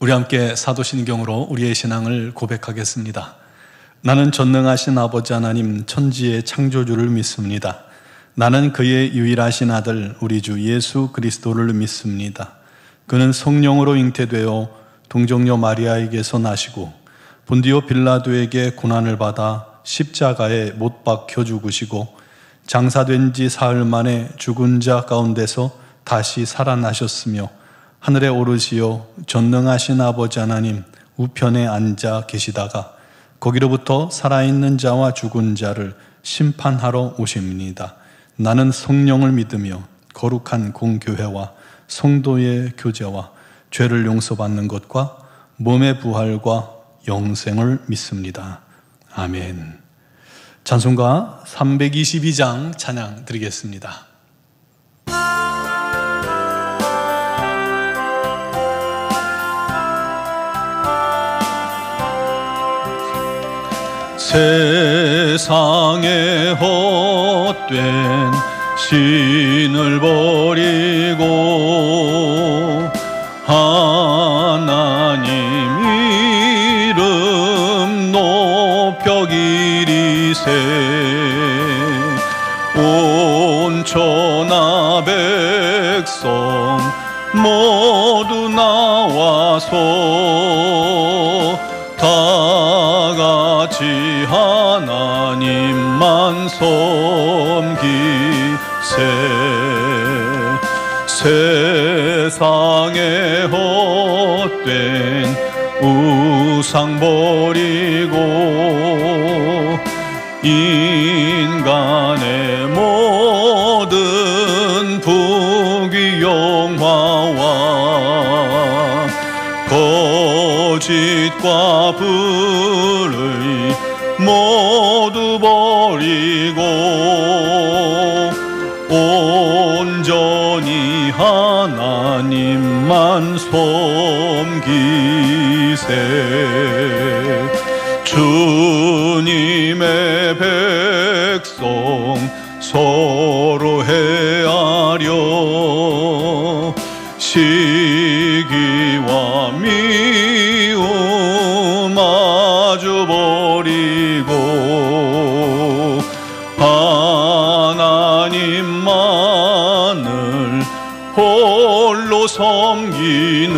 우리 함께 사도신경으로 우리의 신앙을 고백하겠습니다. 나는 전능하신 아버지 하나님 천지의 창조주를 믿습니다. 나는 그의 유일하신 아들 우리 주 예수 그리스도를 믿습니다. 그는 성령으로 잉태되어 동정녀 마리아에게서 나시고 본디오 빌라도에게 고난을 받아 십자가에 못 박혀 죽으시고 장사된 지 사흘 만에 죽은 자 가운데서 다시 살아나셨으며 하늘에 오르시어 전능하신 아버지 하나님 우편에 앉아 계시다가 거기로부터 살아있는 자와 죽은 자를 심판하러 오십니다. 나는 성령을 믿으며 거룩한 공교회와 성도의 교제와 죄를 용서받는 것과 몸의 부활과 영생을 믿습니다. 아멘. 찬송가 322장 찬양 드리겠습니다. 세상에 헛된 신을 버리고 하나님 이름 높여 기리세 온 천하 백성 모두 나와서 다같이 하나님만 섬기세 세상에 헛된 우상 버리고 인간의 모든 부귀 영화와 거짓과 불의 모두 버리고 온전히 하나님만 섬기세 주님의 백성 서로 헤아려 시기와 미움 마주 버리고 하나님만을 홀로 섬기는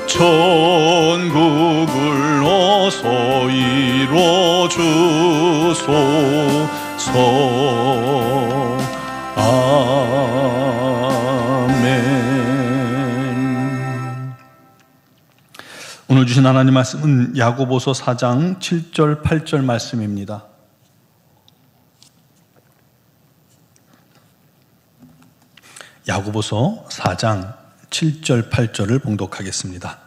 천국을 어서 이뤄주소서. 아멘. 오늘 주신 하나님 말씀은 야고보서 4장 7절 8절 말씀입니다. 야고보서 4장 7절 8절을 봉독하겠습니다.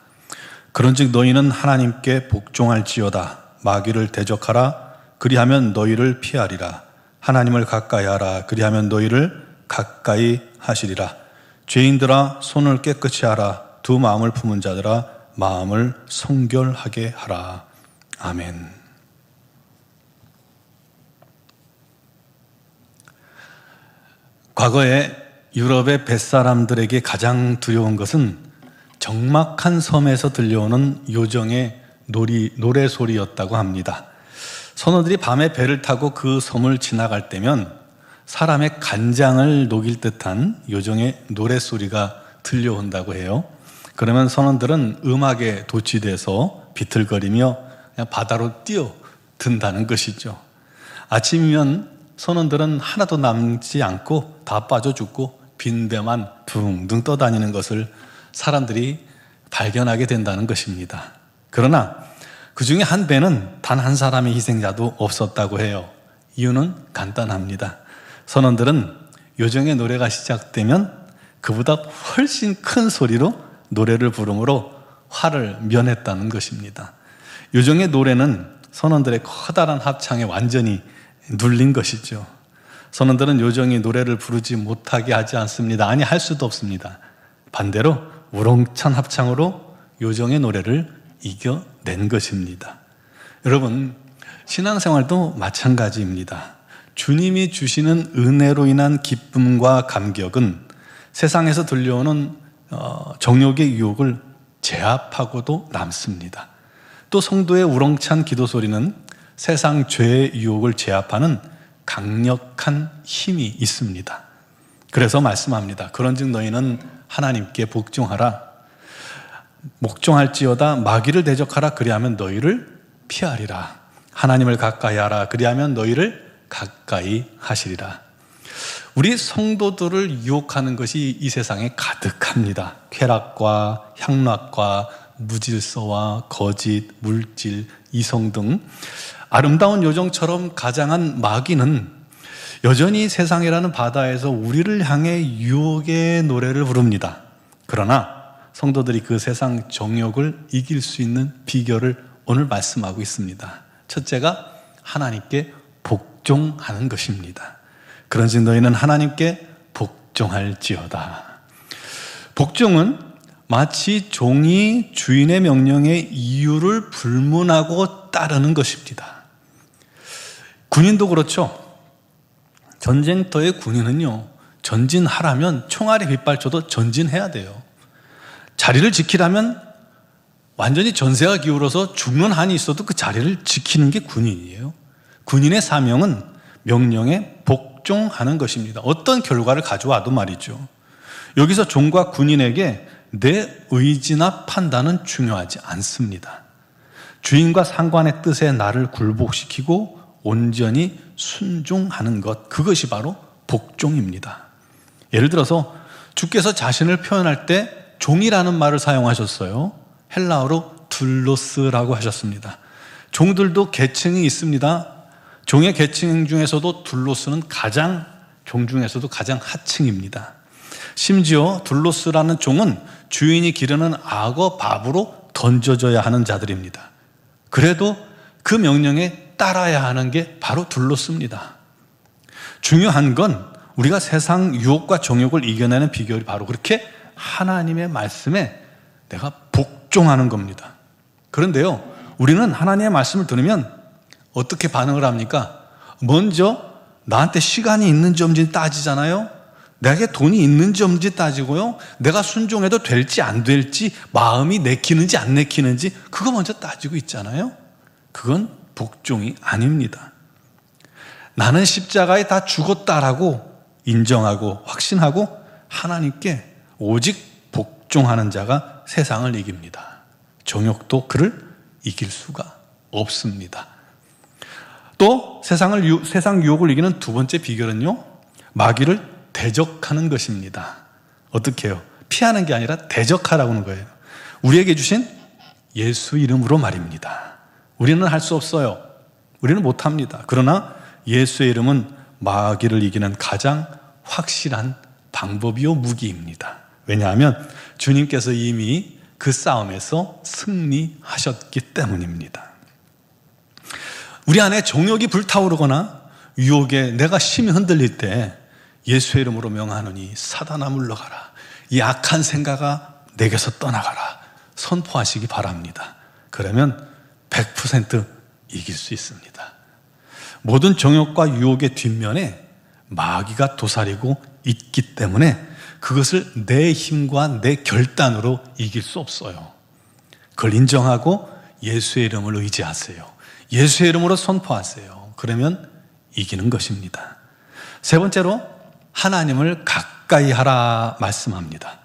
그런즉 너희는 하나님께 복종할지어다. 마귀를 대적하라. 그리하면 너희를 피하리라. 하나님을 가까이하라. 그리하면 너희를 가까이 하시리라. 죄인들아 손을 깨끗이 하라. 두 마음을 품은 자들아 마음을 성결하게 하라. 아멘. 과거에 유럽의 뱃사람들에게 가장 두려운 것은 적막한 섬에서 들려오는 요정의 노래소리였다고 합니다. 선원들이 밤에 배를 타고 그 섬을 지나갈 때면 사람의 간장을 녹일 듯한 요정의 노래소리가 들려온다고 해요. 그러면 선원들은 음악에 도취돼서 비틀거리며 그냥 바다로 뛰어든다는 것이죠. 아침이면 선원들은 하나도 남지 않고 다 빠져 죽고 빈 배만 둥둥 떠다니는 것을 사람들이 발견하게 된다는 것입니다. 그러나 그 중에 한 배는 단 한 사람의 희생자도 없었다고 해요. 이유는 간단합니다. 선원들은 요정의 노래가 시작되면 그보다 훨씬 큰 소리로 노래를 부르므로 화를 면했다는 것입니다. 요정의 노래는 선원들의 커다란 합창에 완전히 눌린 것이죠. 선원들은 요정이 노래를 부르지 못하게 하지 않습니다. 아니, 할 수도 없습니다. 반대로 우렁찬 합창으로 요정의 노래를 이겨낸 것입니다. 여러분, 신앙생활도 마찬가지입니다. 주님이 주시는 은혜로 인한 기쁨과 감격은 세상에서 들려오는 정욕의 유혹을 제압하고도 남습니다. 또 성도의 우렁찬 기도 소리는 세상 죄의 유혹을 제압하는 강력한 힘이 있습니다. 그래서 말씀합니다. 그런즉 너희는 하나님께 복종하라. 복종할지어다 마귀를 대적하라. 그리하면 너희를 피하리라. 하나님을 가까이 하라. 그리하면 너희를 가까이 하시리라. 우리 성도들을 유혹하는 것이 이 세상에 가득합니다. 쾌락과 향락과 무질서와 거짓, 물질, 이성 등 아름다운 요정처럼 가장한 마귀는 여전히 세상이라는 바다에서 우리를 향해 유혹의 노래를 부릅니다. 그러나 성도들이 그 세상 정욕을 이길 수 있는 비결을 오늘 말씀하고 있습니다. 첫째가 하나님께 복종하는 것입니다. 그런즉 너희는 하나님께 복종할지어다. 복종은 마치 종이 주인의 명령에 이유를 불문하고 따르는 것입니다. 군인도 그렇죠. 전쟁터의 군인은요, 전진하라면 총알이 빗발쳐도 전진해야 돼요. 자리를 지키라면 완전히 전세가 기울어서 죽는 한이 있어도 그 자리를 지키는 게 군인이에요. 군인의 사명은 명령에 복종하는 것입니다. 어떤 결과를 가져와도 말이죠. 여기서 종과 군인에게 내 의지나 판단은 중요하지 않습니다. 주인과 상관의 뜻에 나를 굴복시키고 온전히 순종하는 것, 그것이 바로 복종입니다. 예를 들어서 주께서 자신을 표현할 때 종이라는 말을 사용하셨어요. 헬라어로 둘로스라고 하셨습니다. 종들도 계층이 있습니다. 종의 계층 중에서도 둘로스는 종 중에서도 가장 하층입니다. 심지어 둘로스라는 종은 주인이 기르는 악어 밥으로 던져져야 하는 자들입니다. 그래도 그 명령에 따라야 하는 게 바로 둘로스입니다. 중요한 건 우리가 세상 유혹과 정욕을 이겨내는 비결이 바로 그렇게 하나님의 말씀에 내가 복종하는 겁니다. 그런데요, 우리는 하나님의 말씀을 들으면 어떻게 반응을 합니까? 먼저 나한테 시간이 있는지 없는지 따지잖아요. 내게 돈이 있는지 없는지 따지고요. 내가 순종해도 될지 안 될지, 마음이 내키는지 안 내키는지 그거 먼저 따지고 있잖아요. 그건 복종이 아닙니다. 나는 십자가에 다 죽었다라고 인정하고 확신하고 하나님께 오직 복종하는 자가 세상을 이깁니다. 정욕도 그를 이길 수가 없습니다. 또 세상 유혹을 이기는 두 번째 비결은요, 마귀를 대적하는 것입니다. 어떻게 해요? 피하는 게 아니라 대적하라고 하는 거예요. 우리에게 주신 예수 이름으로 말입니다. 우리는 할 수 없어요. 우리는 못합니다. 그러나 예수의 이름은 마귀를 이기는 가장 확실한 방법이요 무기입니다. 왜냐하면 주님께서 이미 그 싸움에서 승리하셨기 때문입니다. 우리 안에 정욕이 불타오르거나 유혹에 내가 심히 흔들릴 때 예수의 이름으로 명하노니 사단아 물러가라. 이 악한 생각아 내게서 떠나가라. 선포하시기 바랍니다. 그러면 100% 이길 수 있습니다. 모든 정욕과 유혹의 뒷면에 마귀가 도사리고 있기 때문에 그것을 내 힘과 내 결단으로 이길 수 없어요. 그걸 인정하고 예수의 이름을 의지하세요. 예수의 이름으로 선포하세요. 그러면 이기는 것입니다. 세 번째로 하나님을 가까이 하라 말씀합니다.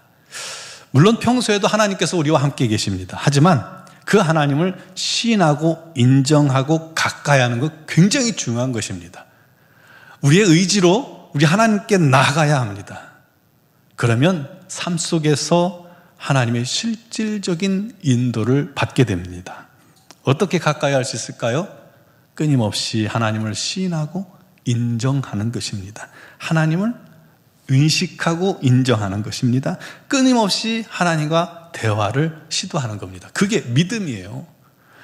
물론 평소에도 하나님께서 우리와 함께 계십니다. 하지만 그 하나님을 시인하고 인정하고 가까이 하는 것 굉장히 중요한 것입니다. 우리의 의지로 우리 하나님께 나아가야 합니다. 그러면 삶 속에서 하나님의 실질적인 인도를 받게 됩니다. 어떻게 가까이 할 수 있을까요? 끊임없이 하나님을 시인하고 인정하는 것입니다. 하나님을 의식하고 인정하는 것입니다. 끊임없이 하나님과 대화를 시도하는 겁니다. 그게 믿음이에요.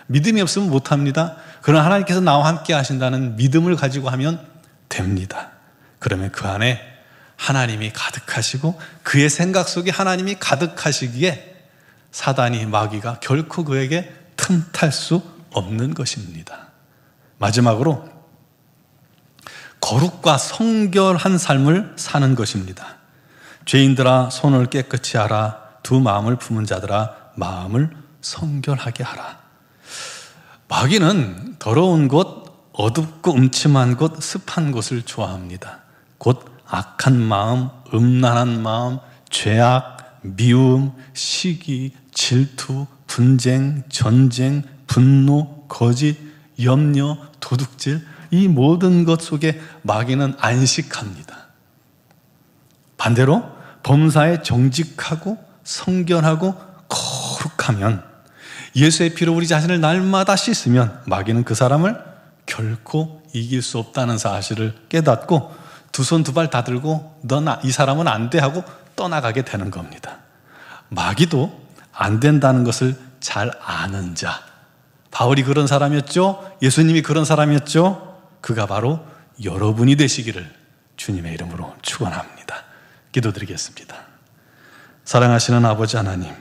믿음이 없으면 못합니다. 그러나 하나님께서 나와 함께 하신다는 믿음을 가지고 하면 됩니다. 그러면 그 안에 하나님이 가득하시고 그의 생각 속에 하나님이 가득하시기에 사단이 마귀가 결코 그에게 틈탈 수 없는 것입니다. 마지막으로 거룩과 성결한 삶을 사는 것입니다. 죄인들아 손을 깨끗이 하라. 두 마음을 품은 자들아 마음을 성결하게 하라. 마귀는 더러운 곳, 어둡고 음침한 곳, 습한 곳을 좋아합니다. 곧 악한 마음, 음란한 마음, 죄악, 미움, 시기, 질투, 분쟁, 전쟁, 분노, 거짓, 염려, 도둑질, 이 모든 것 속에 마귀는 안식합니다. 반대로 범사에 정직하고 성결하고 거룩하면, 예수의 피로 우리 자신을 날마다 씻으면 마귀는 그 사람을 결코 이길 수 없다는 사실을 깨닫고 두 손 두 발 다 들고 이 사람은 안 돼 하고 떠나가게 되는 겁니다. 마귀도 안 된다는 것을 잘 아는 자, 바울이 그런 사람이었죠. 예수님이 그런 사람이었죠. 그가 바로 여러분이 되시기를 주님의 이름으로 축원합니다. 기도드리겠습니다. 사랑하시는 아버지 하나님,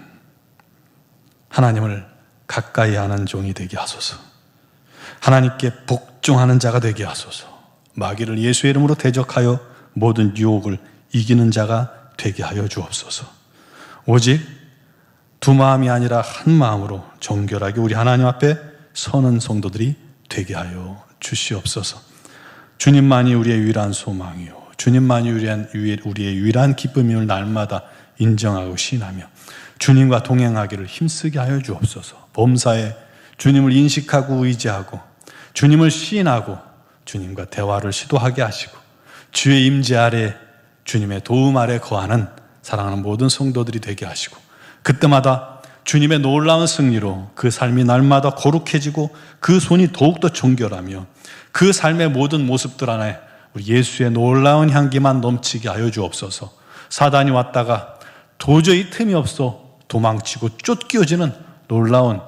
하나님을 가까이 하는 종이 되게 하소서. 하나님께 복종하는 자가 되게 하소서. 마귀를 예수의 이름으로 대적하여 모든 유혹을 이기는 자가 되게 하여 주옵소서. 오직 두 마음이 아니라 한 마음으로 정결하게 우리 하나님 앞에 서는 성도들이 되게 하여 주시옵소서. 주님만이 우리의 유일한 소망이요, 주님만이 우리의 유일한 기쁨임을 날마다 인정하고 신하며 주님과 동행하기를 힘쓰게 하여 주옵소서. 범사에 주님을 인식하고 의지하고 주님을 시인하고 주님과 대화를 시도하게 하시고 주의 임재 아래, 주님의 도움 아래 거하는 사랑하는 모든 성도들이 되게 하시고, 그때마다 주님의 놀라운 승리로 그 삶이 날마다 거룩해지고 그 손이 더욱더 정결하며 그 삶의 모든 모습들 안에 우리 예수의 놀라운 향기만 넘치게 하여 주옵소서. 사단이 왔다가 도저히 틈이 없어 도망치고 쫓겨지는 놀라운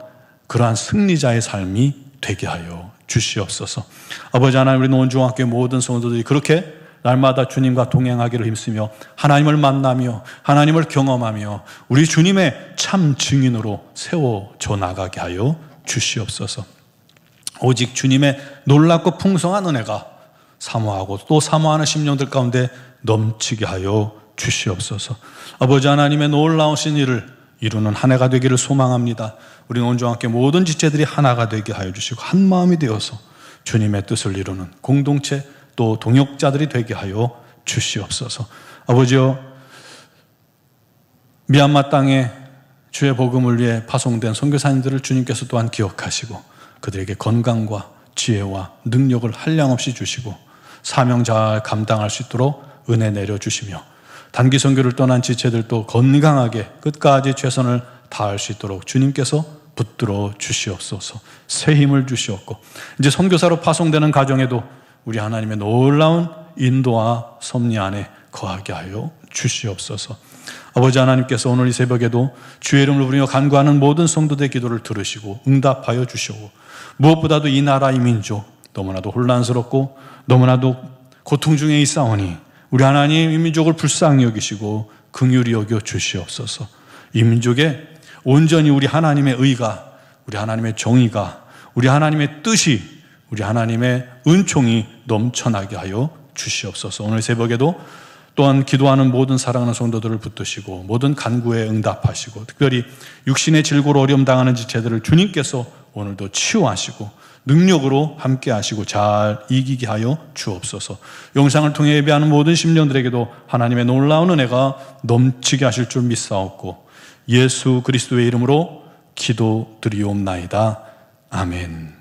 그러한 승리자의 삶이 되게 하여 주시옵소서. 아버지 하나님, 우리 논중학교의 모든 성도들이 그렇게 날마다 주님과 동행하기를 힘쓰며 하나님을 만나며 하나님을 경험하며 우리 주님의 참 증인으로 세워져 나가게 하여 주시옵소서. 오직 주님의 놀랍고 풍성한 은혜가 사모하고 또 사모하는 심령들 가운데 넘치게 하여 주시옵소서. 아버지 하나님의 놀라우신 일을 이루는 한 해가 되기를 소망합니다. 우리 온종학교 모든 지체들이 하나가 되게 하여 주시고 한 마음이 되어서 주님의 뜻을 이루는 공동체 또 동역자들이 되게 하여 주시옵소서. 아버지여, 미얀마 땅에 주의 복음을 위해 파송된 선교사님들을 주님께서 또한 기억하시고 그들에게 건강과 지혜와 능력을 한량없이 주시고 사명 잘 감당할 수 있도록 은혜 내려주시며 단기 선교를 떠난 지체들도 건강하게 끝까지 최선을 다할 수 있도록 주님께서 붙들어 주시옵소서. 새 힘을 주시옵고 이제 선교사로 파송되는 가정에도 우리 하나님의 놀라운 인도와 섭리 안에 거하게 하여 주시옵소서. 아버지 하나님께서 오늘 이 새벽에도 주의 이름을 부르며 간구하는 모든 성도들의 기도를 들으시고 응답하여 주시고 무엇보다도 이 나라 이 민족 너무나도 혼란스럽고 너무나도 고통 중에 있사오니 우리 하나님 이 민족을 불쌍히 여기시고 긍휼히 여겨 주시옵소서. 이 민족에 온전히 우리 하나님의 의가, 우리 하나님의 정의가, 우리 하나님의 뜻이, 우리 하나님의 은총이 넘쳐나게 하여 주시옵소서. 오늘 새벽에도 또한 기도하는 모든 사랑하는 성도들을 붙드시고 모든 간구에 응답하시고 특별히 육신의 질고로 어려움 당하는 지체들을 주님께서 오늘도 치유하시고 능력으로 함께 하시고 잘 이기게 하여 주옵소서. 영상을 통해 예배하는 모든 심령들에게도 하나님의 놀라운 은혜가 넘치게 하실 줄 믿사옵고 예수 그리스도의 이름으로 기도드리옵나이다. 아멘.